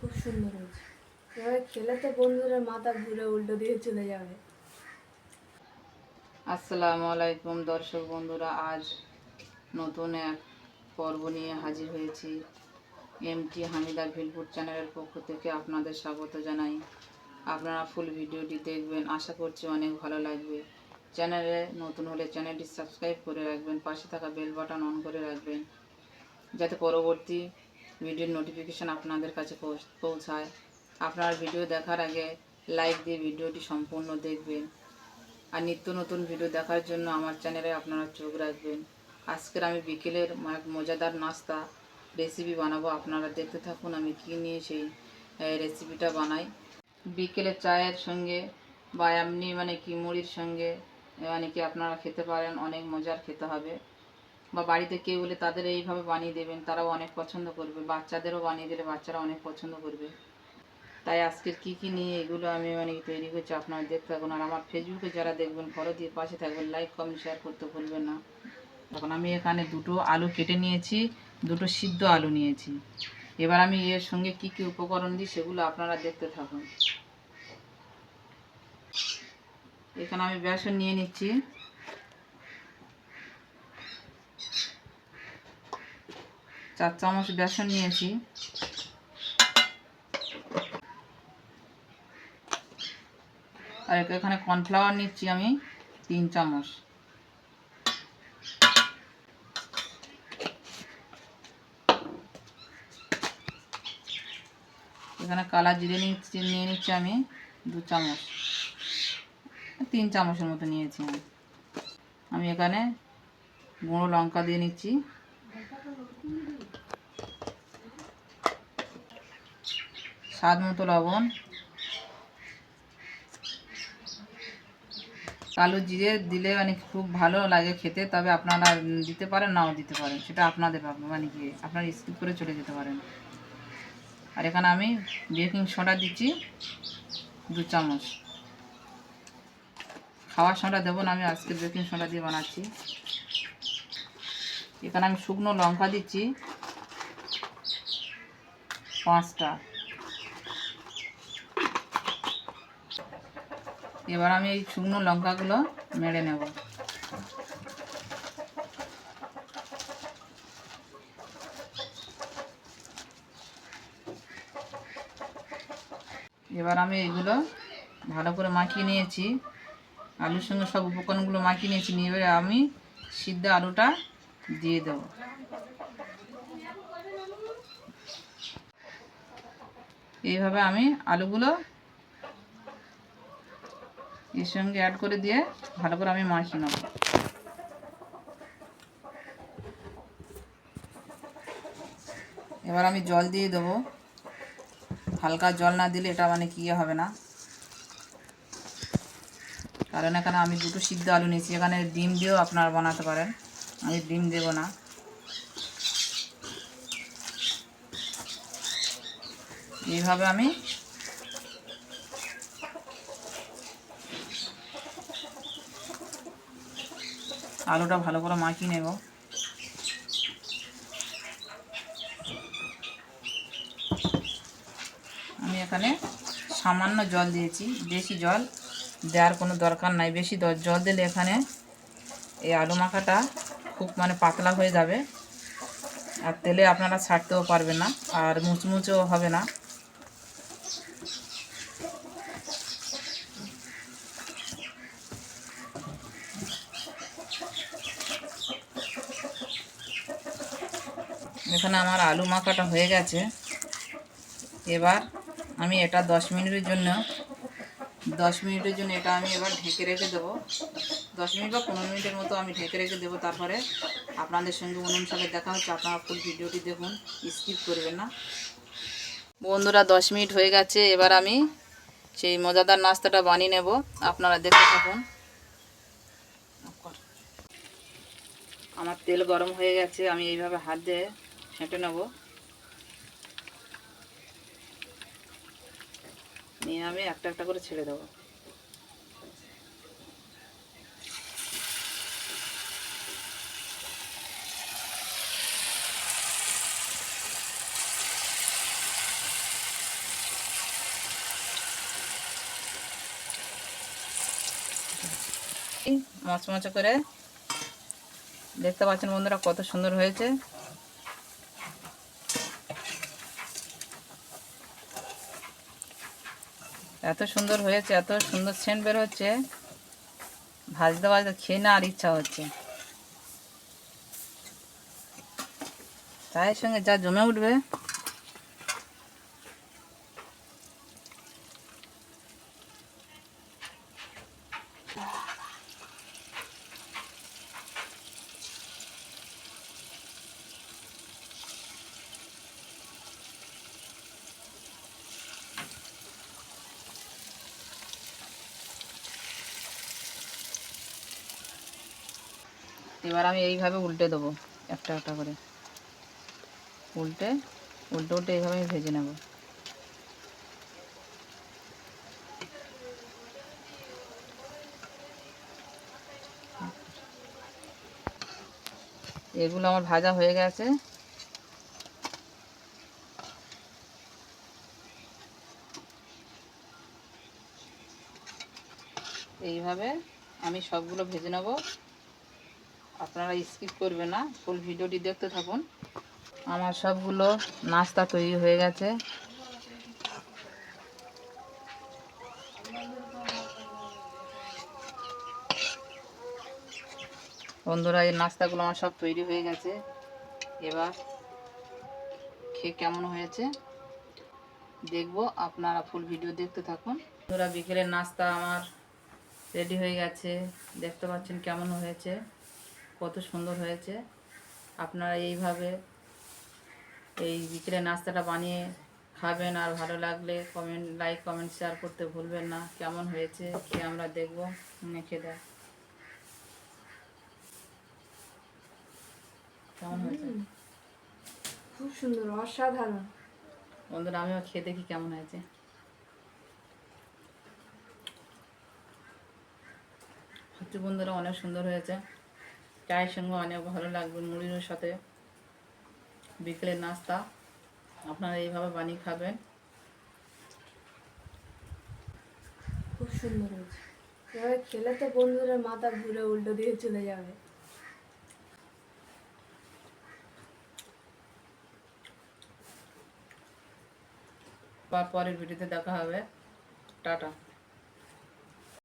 খুব সুন্দর হয়েছে। এবারে খেলে তো বন্ধুরা মাথা ঘুরে উল্টো দিয়ে চলে যাবে। আসসালামু আলাইকুম দর্শক বন্ধুরা, আজ নতুন এক পর্ব নিয়ে হাজির হয়েছি। এমটি হামিদা ভিলপুর চ্যানেলের পক্ষ থেকে আপনাদের স্বাগত জানাই। আপনারা ফুল ভিডিওটি দেখবেন, আশা করছি অনেক ভালো লাগবে। চ্যানেলে নতুন হলে চ্যানেলটি সাবস্ক্রাইব করে রাখবেন, পাশে থাকা বেল বাটন অন করে রাখবেন, যাতে পরবর্তী ভিডিওর নোটিফিকেশান আপনাদের কাছে পৌঁছায়। আপনার ভিডিও দেখার আগে লাইক দিয়ে ভিডিওটি সম্পূর্ণ দেখবেন। আর নিত্য নতুন ভিডিও দেখার জন্য আমার চ্যানেলে আপনারা চোখ রাখবেন। আজকের আমি বিকেলের মজাদার নাস্তা রেসিপি বানাবো, আপনারা দেখতে থাকুন আমি কী নিয়ে সেই রেসিপিটা বানাই। বিকেলের চায়ের সঙ্গে বা এমনি কি মুড়ির সঙ্গে কি আপনারা খেতে পারেন, অনেক মজার খেতে হবে। বা বাড়িতে কেউ বলে তাদের এইভাবে বানিয়ে দেবেন, তারাও অনেক পছন্দ করবে। বাচ্চাদেরও বানিয়ে দিলে বাচ্চারা অনেক পছন্দ করবে। তাই আজকের কী নিয়ে এগুলো আমি তৈরি করছি, আপনারা দেখতে থাকুন। আর আমার ফেসবুকে যারা দেখবেন ফলো দিয়ে পাশে থাকবেন, লাইক কমেন্ট শেয়ার করতে ভুলবেন না। তখন আমি এখানে দুটো আলু কেটে নিয়েছি, দুটো সিদ্ধ আলু নিয়েছি। এবার আমি এর সঙ্গে কি কি উপকরণ দিই সেগুলো আপনারা দেখতে থাকুন। এখানে আমি বেসন নিয়ে নিচ্ছি, চার চামচ বেসন নিয়েছি। আর এখানে কর্নফ্লাওয়ার নিচ্ছি আমি 3 চামচ। এখানে কালা জিরে নিয়ে নিচ্ছি আমি 2 চামচ, 3 চামচের মতো নিয়েছি আমি এখানে গুঁড়ো লঙ্কা দিয়ে নিচ্ছি, স্বাদ মতো লবণ। কালো জিরে দিলে খুব ভালো লাগে খেতে, তবে আপনারা দিতে পারেন নাও দিতে পারেন, সেটা আপনাদের কি আপনারা স্কিপ করে চলে যেতে পারেন। আর এখানে আমি বেকিং সোডা দিচ্ছি 2 চামচ। খাওয়ার সোডা দেবো না, আমি আজকে বেকিং সোডা দিয়ে বানাচ্ছি। এখানে আমি শুকনো লঙ্কা দিচ্ছি 5টা। এবার আমি এই শুকনো লঙ্কাগুলো মেরে নেব। এবার আমি এগুলো ভালো করে মাখিয়ে নিয়েছি, আলুর সঙ্গে সব উপকরণগুলো মাখিয়ে নিয়েছি। নিয়ে এবারে আমি সিদ্ধ আলুটা দিয়ে দেব। এইভাবে আমি আলুগুলো এর সঙ্গে অ্যাড করে দিয়ে ভালো করে আমি মাখিয়ে নেব। এবার আমি জল দিয়ে দেবো, হালকা জল না দিলে এটা কি হবে না, কারণ এখানে আমি দুটো সিদ্ধ আলু নিয়েছি। এখানে ডিম দিয়েও আপনারা বানাতে পারেন, আমি ডিম দেব না। এইভাবে আমি আলুটা ভালো করে মাখিয়ে নেব। আমি এখানে সামান্য জল দিয়েছি, বেশি জল দেওয়ার কোনো দরকার নাই। বেশি জল দিলে এখানে এই আলু মাখাটা খুব পাতলা হয়ে যাবে, আর তেলে আপনারা ছাড়তেও পারবেন না, আর মুচমুচেও হবে না। এখানে আমার আলু মাখাটা হয়ে গেছে। এবার আমি এটা 10 মিনিটের জন্য এটা আমি এবার ঢেকে রেখে দেবো। 10 মিনিট বা 15 মিনিটের মতো আমি ঢেকে রেখে দেবো। তারপরে আপনাদের সঙ্গে অনুসারে দেখা হচ্ছে। আপনারা ফুল ভিডিওটি দেখুন, স্কিপ করবেন না। বন্ধুরা 10 মিনিট হয়ে গেছে, এবার আমি সেই মজাদার নাস্তাটা বানিয়ে নেব, আপনারা দেখতে থাকুন। আমার তেল গরম হয়ে গেছে, আমি এইভাবে হাত দিয়ে হেঁটে নেব। নিয়ে আমি একটা একটা করে ছেড়ে দেবো। মচমচে করে দেখতে পাচ্ছেন বন্ধুরা কত সুন্দর হয়েছে। এত সুন্দর হয়েছে, এত সুন্দর সেন্ট বের হচ্ছে, ভাজতে ভাজতে খেয়ে না আর ইচ্ছা হচ্ছে। চায়ের সঙ্গে যা জমে উঠবে। এবার আমি এইভাবে উল্টে দেবো, একটা একটা করে উল্টে উল্টে উল্টে এইভাবে আমি ভেজে নেব। এগুলো আমার ভাজা হয়ে গেছে। এইভাবে আমি সবগুলো ভেজে নেব। আপনারা স্কিপ করবেন না, ফুল ভিডিওটি দেখতে থাকুন। আমার সবগুলো নাস্তা তৈরি হয়ে গেছে। বন্ধুরা এই নাস্তাগুলো আমার সব তৈরি হয়ে গেছে। এবার খেয়ে কেমন হয়েছে দেখবো, আপনারা ফুল ভিডিও দেখতে থাকুন। বন্ধুরা বিকেলের নাস্তা আমার রেডি হয়ে গেছে। দেখতে পাচ্ছেন কেমন হয়েছে, কত সুন্দর হয়েছে। আপনারা এইভাবে এই বিকেলের নাস্তাটা বানিয়ে খাবেন, আর ভালো লাগলে লাইক কমেন্ট শেয়ার করতে ভুলবেন না। কেমন হয়েছে খেয়ে আমরা দেখবো। মেখে দেয় কেমন হয়েছে। খুব সুন্দর, অসাধারণ। বন্ধুরা আমিও খেয়ে দেখি কেমন হয়েছে। সত্যি বন্ধুরা অনেক সুন্দর হয়েছে। চায়ের সঙ্গে অনেক ভালো লাগবে, মুড়ির সাথে বিকেলের নাস্তা আপনারা এইভাবে বানিয়ে খাবেন। খুব সুন্দর হয়েছে। এভাবে খেলে তো বন্ধুরা মাথা ঘুরে উল্টো দিয়ে চলে যাবে। পরের ভিডিওতে দেখা হবে। টাটা।